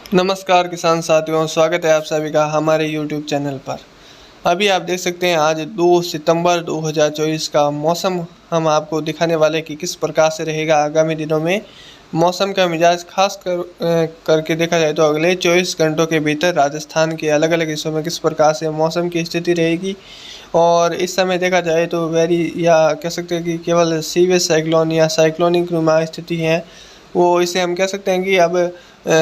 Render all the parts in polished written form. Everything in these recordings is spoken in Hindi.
नमस्कार किसान साथियों, स्वागत है आप सभी का हमारे YouTube चैनल पर। अभी आप देख सकते हैं आज 2 सितंबर 2024 का मौसम हम आपको दिखाने वाले कि किस प्रकार से रहेगा आगामी दिनों में। मौसम का मिजाज खास करके देखा जाए तो अगले 24 घंटों के भीतर राजस्थान के अलग अलग हिस्सों में किस प्रकार से मौसम की स्थिति रहेगी। और इस समय देखा जाए तो वेरी या कह सकते हैं कि केवल सीवियर साइक्लोन या साइक्लोनिक नुमा स्थिति है, वो इसे हम कह सकते हैं कि अब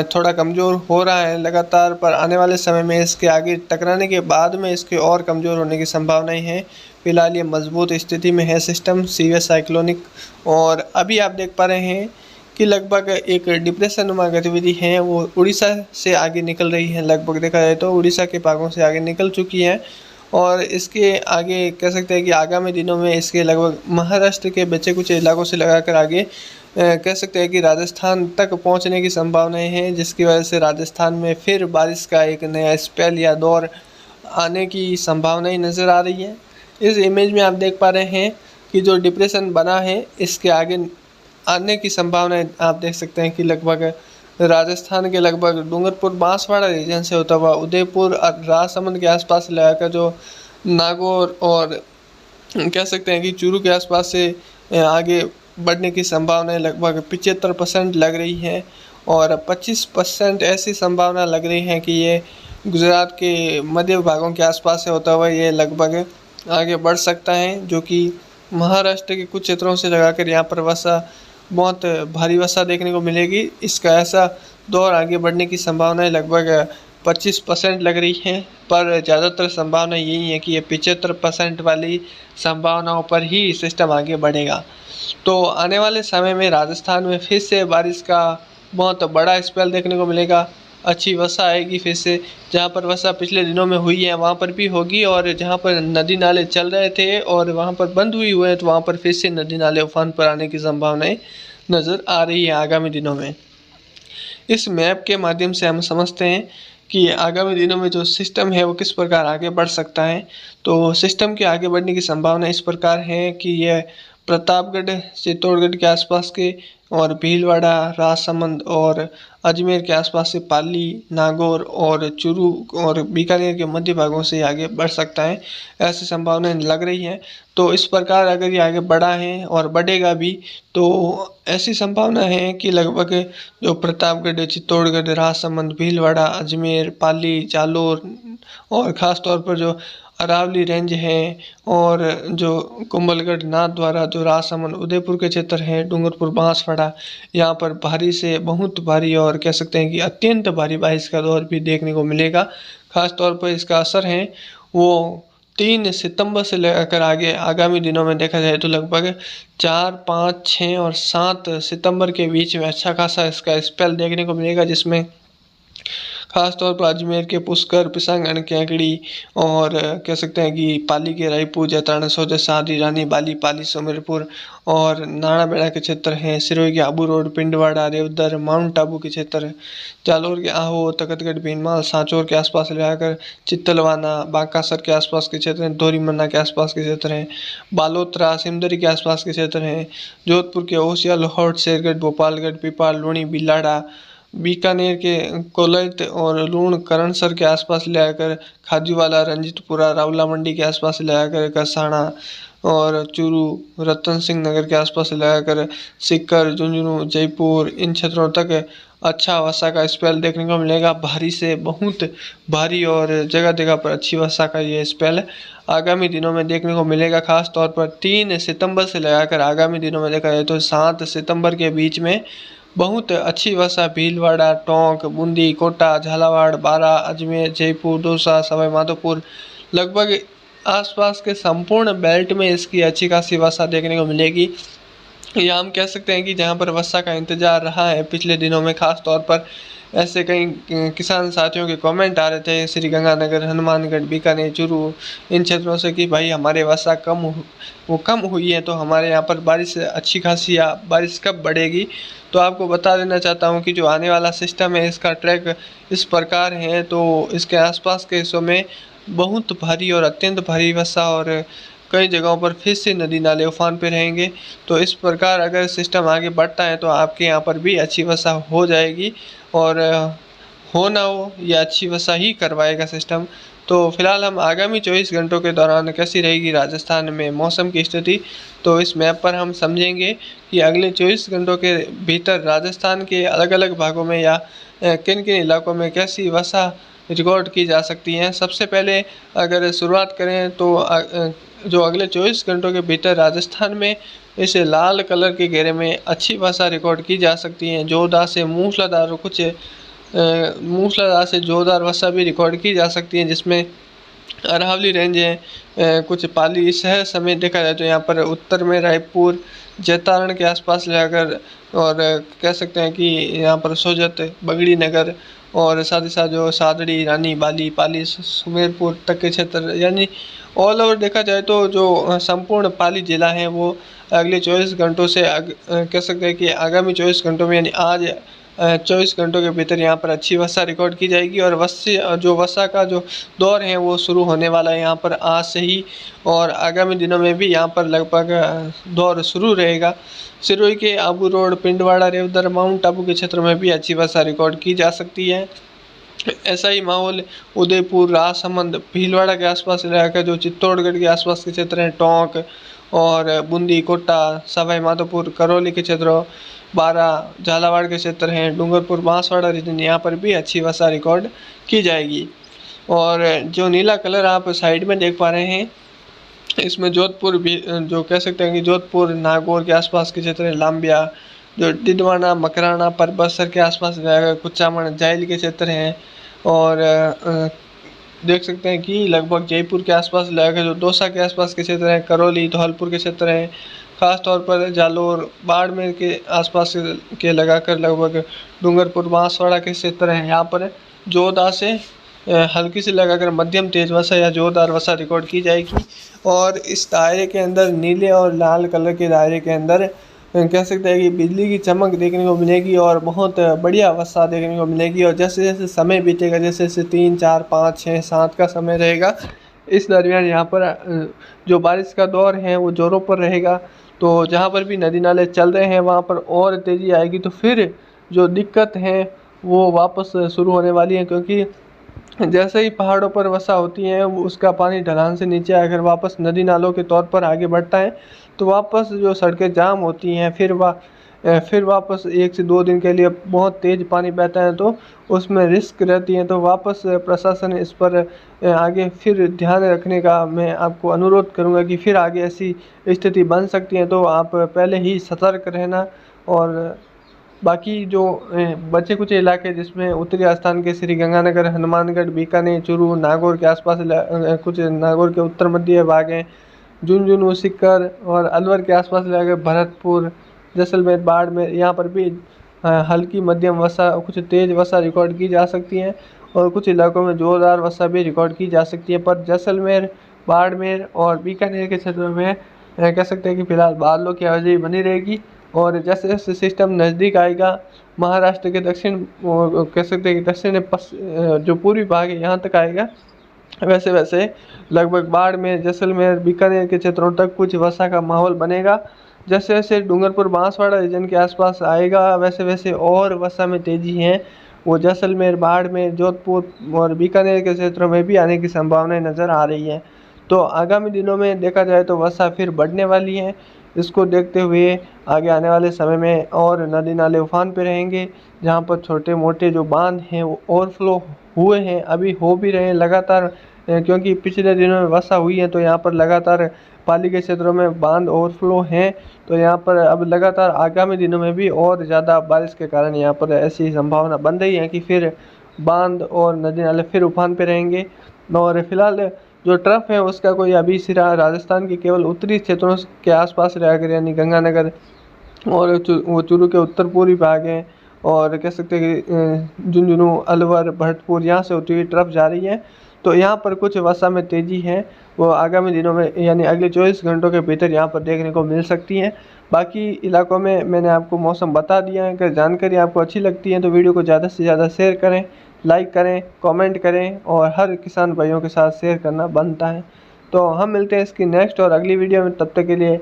थोड़ा कमज़ोर हो रहा है लगातार, पर आने वाले समय में इसके आगे टकराने के बाद में इसके और कमज़ोर होने की संभावनाएं हैं। फिलहाल ये मजबूत स्थिति में है सिस्टम सीवियर साइक्लोनिक। और अभी आप देख पा रहे हैं कि लगभग एक डिप्रेशन नुमा गतिविधि है वो उड़ीसा से आगे निकल रही है। लगभग देखा जाए तो उड़ीसा के भागों से आगे निकल चुकी है और इसके आगे कह सकते हैं कि आगामी दिनों में इसके लगभग महाराष्ट्र के बचे कुछ इलाकों से लगाकर आगे कह सकते हैं कि राजस्थान तक पहुंचने की संभावनाएं हैं, जिसकी वजह से राजस्थान में फिर बारिश का एक नया स्पेल या दौर आने की संभावनाएं नज़र आ रही है। इस इमेज में आप देख पा रहे हैं कि जो डिप्रेशन बना है इसके आगे आने की संभावनाएं आप देख सकते हैं कि लगभग राजस्थान के लगभग डूंगरपुर बांसवाड़ा रीजन से होता हुआ उदयपुर और राजसमंद के आसपास से लगाकर जो नागौर और कह सकते हैं कि चूरू के आसपास से आगे बढ़ने की संभावनाएं लगभग 75% लग रही है और 25% ऐसी संभावना लग रही है कि ये गुजरात के मध्य भागों के आसपास से होता हुआ ये लगभग आगे बढ़ सकता है, जो कि महाराष्ट्र के कुछ क्षेत्रों से लगाकर यहाँ पर वर्षा बहुत भारी वर्षा देखने को मिलेगी। इसका ऐसा दौर आगे बढ़ने की संभावनाएं लगभग 25% लग रही है, पर ज़्यादातर संभावना यही है कि ये 75% वाली संभावनाओं पर ही सिस्टम आगे बढ़ेगा। तो आने वाले समय में राजस्थान में फिर से बारिश का बहुत बड़ा स्पेल देखने को मिलेगा। अच्छी वर्षा आएगी फिर से, जहाँ पर वर्षा पिछले दिनों में हुई है वहाँ पर भी होगी, और जहाँ पर नदी नाले चल रहे थे और वहाँ पर बंद हुए हैं तो वहाँ पर फिर से नदी नाले उफान पर आने की संभावनाएं नज़र आ रही है आगामी दिनों में। इस मैप के माध्यम से हम समझते हैं कि आगामी दिनों में जो सिस्टम है वो किस प्रकार आगे बढ़ सकता है। तो सिस्टम के आगे बढ़ने की संभावना इस प्रकार है कि यह प्रतापगढ़ चित्तौड़गढ़ के आसपास के और भीलवाड़ा राजसमंद और अजमेर के आसपास से पाली नागौर और चूरू और बीकानेर के मध्य भागों से आगे बढ़ सकता है, ऐसी संभावनाएं लग रही हैं। तो इस प्रकार अगर ये आगे बढ़ा है और बढ़ेगा भी तो ऐसी संभावना है कि लगभग जो प्रतापगढ़ चित्तौड़गढ़ राजसमंद भीलवाड़ा अजमेर पाली जालोर और ख़ास तौर पर जो अरावली रेंज है और जो कुंभलगढ़ नाथद्वारा जो राजसमंद उदयपुर के क्षेत्र हैं डूंगरपुर बांसवाड़ा, यहाँ पर भारी से बहुत भारी और कह सकते हैं कि अत्यंत भारी बारिश का दौर भी देखने को मिलेगा। खास तौर पर इसका असर है वो 3 सितंबर से लेकर आगे आगामी दिनों में देखा जाए तो लगभग 4, 5, 6 और 7 सितंबर के बीच में अच्छा खासा इसका स्पेल देखने को मिलेगा, जिसमें खास तौर पर अजमेर के पुष्कर पिसांगण केकड़ी और कह सकते हैं कि पाली के रायपुर जैतारण सौजा सादी रानी बाली पाली सुमेरपुर और नाड़ाबेड़ा के क्षेत्र हैं, सिरोही के आबू रोड पिंडवाड़ा रेवदर माउंट आबू के क्षेत्र, जालोर के आहो तखतगढ़ भीनमाल सांचौर के आसपास लगाकर चित्तलवाना बांकासर के आसपास के क्षेत्र हैं, धोरीमन्ना के आसपास के क्षेत्र हैं, बालोतरा सिमदरी के आसपास के क्षेत्र हैं, जोधपुर के ओसिया लाहौर शेरगढ़ भोपालगढ़ पिपाल लूणी बिलाड़ा बीकानेर के कोलैत और लूण करणसर के आसपास ले आकर खाजूवाला रंजीतपुरा रावला मंडी के आसपास ले आकर कसाना और चूरू रतन सिंह नगर के आसपास ले आकर सीकर झुंझुनू जयपुर इन क्षेत्रों तक अच्छा वर्षा का स्पेल देखने को मिलेगा। भारी से बहुत भारी और जगह जगह पर अच्छी वर्षा का ये स्पेल आगामी दिनों में देखने को मिलेगा। खास तौर पर 3 सितंबर से लगाकर आगामी दिनों में देखा जाए तो 7 सितंबर के बीच में बहुत अच्छी वर्षा भीलवाड़ा टोंक बूंदी कोटा झालावाड़ बारा अजमेर जयपुर दौसा सवाई माधोपुर लगभग आसपास के संपूर्ण बेल्ट में इसकी अच्छी खासी वर्षा देखने को मिलेगी। या हम कह सकते हैं कि जहां पर वर्षा का इंतजार रहा है पिछले दिनों में, खास तौर पर ऐसे कई किसान साथियों के कमेंट आ रहे थे श्री गंगानगर हनुमानगढ़ बीकानेर चूरू इन क्षेत्रों से कि भाई हमारे वर्षा कम हुई है, तो हमारे यहाँ पर बारिश अच्छी खासी या बारिश कब बढ़ेगी। तो आपको बता देना चाहता हूँ कि जो आने वाला सिस्टम है इसका ट्रैक इस प्रकार है। तो इसके आसपास के हिस्सों में बहुत भारी और अत्यंत भारी वर्षा और कई जगहों पर फिर से नदी नाले उफान पे रहेंगे। तो इस प्रकार अगर सिस्टम आगे बढ़ता है तो आपके यहाँ पर भी अच्छी वर्षा हो जाएगी और हो ना हो, या अच्छी वर्षा ही करवाएगा सिस्टम। तो फिलहाल हम आगामी 24 घंटों के दौरान कैसी रहेगी राजस्थान में मौसम की स्थिति, तो इस मैप पर हम समझेंगे कि अगले 24 घंटों के भीतर राजस्थान के अलग अलग भागों में या किन किन इलाकों में कैसी वर्षा रिकॉर्ड की जा सकती हैं। सबसे पहले अगर शुरुआत करें तो जो अगले 24 घंटों के भीतर राजस्थान में इस लाल कलर के घेरे में अच्छी वर्षा रिकॉर्ड की जा सकती है। जोरदार से मूसलाधार और कुछ मूसलाधार से जोरदार वर्षा भी रिकॉर्ड की जा सकती है, जिसमें अरावली रेंज है, कुछ पाली शहर समेत देखा जाए तो यहाँ पर उत्तर में रायपुर जैतारण के आसपास जाकर, और कह सकते हैं कि यहाँ पर सोजत बगड़ी नगर और साथ ही साथ जो सादड़ी रानी बाली पाली सुमेरपुर तक के क्षेत्र, यानी ऑल ओवर देखा जाए तो जो संपूर्ण पाली जिला है वो अगले 24 घंटों से कह सकते हैं कि आगामी 24 घंटों में यानी आज 24 घंटों के भीतर यहाँ पर अच्छी वर्षा रिकॉर्ड की जाएगी। और वर्षा का जो दौर है वो शुरू होने वाला है यहाँ पर आज से ही, और आगामी दिनों में भी यहाँ पर लगभग दौर शुरू रहेगा। सिरोही के आबू रोड, पिंडवाड़ा, रेवदर, माउंट आबू के क्षेत्र में भी अच्छी वर्षा रिकॉर्ड की जा सकती है। ऐसा ही माहौल उदयपुर, राजसमंद, भीलवाड़ा के आसपास इलाका, जो चित्तौड़गढ़ के आसपास के क्षेत्र हैं, टोंक और बूंदी, कोटा, सवाई माधोपुर, करौली के क्षेत्र, बारा, झालावाड़ के क्षेत्र हैं, डूंगरपुर, बांसवाड़ा रीजन, यहाँ पर भी अच्छी वर्षा रिकॉर्ड की जाएगी। और जो नीला कलर आप साइड में देख पा रहे हैं, इसमें जोधपुर भी, जो कह सकते हैं कि जोधपुर, नागौर के आसपास के क्षेत्र है, लांबिया, जो डिडवाना, मकराना, परबसर के आसपास कुचामन, जायल के क्षेत्र हैं, और देख सकते हैं कि लगभग जयपुर के आसपास इलाका, जो दौसा के आसपास के क्षेत्र हैं, करौली, धौलपुर के क्षेत्र हैं, खास तौर पर जालोर, बाड़मेर के आसपास के लगाकर लगभग डूंगरपुर, बांसवाड़ा के क्षेत्र हैं, यहाँ पर जोरदार से हल्की से लगाकर मध्यम तेज वर्षा या जोरदार वर्षा रिकॉर्ड की जाएगी। और इस दायरे के अंदर नीले और लाल कलर के दायरे के अंदर कह सकते हैं कि बिजली की चमक देखने को मिलेगी और बहुत बढ़िया वर्षा देखने को मिलेगी। और जैसे जैसे समय बीतेगा, जैसे जैसे 3, 4, 5, 6, 7 का समय रहेगा, इस दरमियान यहाँ पर जो बारिश का दौर है वो ज़ोरों पर रहेगा। तो जहाँ पर भी नदी नाले चल रहे हैं वहाँ पर और तेज़ी आएगी, तो फिर जो दिक्कत है वो वापस शुरू होने वाली है, क्योंकि जैसे ही पहाड़ों पर वर्षा होती है उसका पानी ढलान से नीचे आकर वापस नदी नालों के तौर पर आगे बढ़ता है, तो वापस जो सड़कें जाम होती हैं, फिर वापस 1 से 2 दिन के लिए बहुत तेज़ पानी बहता है, तो उसमें रिस्क रहती है। तो वापस प्रशासन इस पर आगे फिर ध्यान रखने का मैं आपको अनुरोध करूंगा कि फिर आगे ऐसी स्थिति बन सकती है, तो आप पहले ही सतर्क रहना। और बाकी जो बचे कुछ इलाके, जिसमें उत्तरी राजस्थान के श्री गंगानगर, हनुमानगढ़, बीकानेर, चूरू, नागौर के आसपास कुछ नागौर के उत्तर मध्य भाग हैं, झुंझुनू, सीकर और अलवर के आसपास इलाके, भरतपुर, जैसलमेर, बाड़मेर, यहाँ पर भी हल्की मध्यम वर्षा, कुछ तेज़ वर्षा रिकॉर्ड की जा सकती है, और कुछ इलाकों में ज़ोरदार वर्षा भी रिकॉर्ड की जा सकती है। पर जैसलमेर, बाड़मेर और बीकानेर के क्षेत्रों में कह सकते हैं कि फिलहाल बादलों की आवाजाही बनी रहेगी। और जैसे जैसे सिस्टम नज़दीक आएगा, महाराष्ट्र के दक्षिण, कह सकते हैं कि दक्षिण जो पूर्वी भाग है यहाँ तक आएगा, वैसे वैसे लगभग बाड़मेर, जैसलमेर, बीकानेर के क्षेत्रों तक कुछ वर्षा का माहौल बनेगा। जैसे जैसे डूंगरपुर, बांसवाड़ा रीजन के आसपास आएगा, वैसे वैसे और वर्षा में तेज़ी है वो जैसलमेर, बाड़मेर, जोधपुर और बीकानेर के क्षेत्रों में भी आने की संभावनाएं नज़र आ रही है। तो आगामी दिनों में देखा जाए तो वर्षा फिर बढ़ने वाली है। इसको देखते हुए आगे आने वाले समय में और नदी नाले उफान पे रहेंगे, जहाँ पर छोटे मोटे जो बांध हैं वो ओवरफ्लो हुए हैं, अभी हो भी रहे हैं लगातार, क्योंकि पिछले दिनों में वर्षा हुई है, तो यहाँ पर लगातार पाली के क्षेत्रों में बांध ओवरफ्लो हैं। तो यहाँ पर अब लगातार आगामी दिनों में भी और ज़्यादा बारिश के कारण यहाँ पर ऐसी संभावना बन रही है कि फिर बांध और नदी नाले फिर उफान पे रहेंगे। और फिलहाल जो ट्रफ है उसका कोई अभी सिरा राजस्थान के केवल उत्तरी क्षेत्रों के आसपास रह कर, यानी गंगानगर और वो चूरू के उत्तर पूर्वी भाग हैं, और कह सकते हैं कि झुंझुनू, अलवर, भरतपुर, यहाँ से होती हुई ट्रफ जा रही है। तो यहाँ पर कुछ वर्षा में तेज़ी है वो आगामी दिनों में, यानी अगले 24 घंटों के भीतर यहाँ पर देखने को मिल सकती है। बाकी इलाकों में मैंने आपको मौसम बता दिया है। अगर जानकारी आपको अच्छी लगती है तो वीडियो को ज़्यादा से ज़्यादा शेयर करें, लाइक करें, कमेंट करें, और हर किसान भाइयों के साथ शेयर करना बनता है। तो हम मिलते हैं इसकी नेक्स्ट और अगली वीडियो में, तब तक के लिए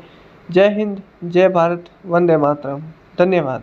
जय हिंद, जय भारत, वंदे मातरम। धन्यवाद।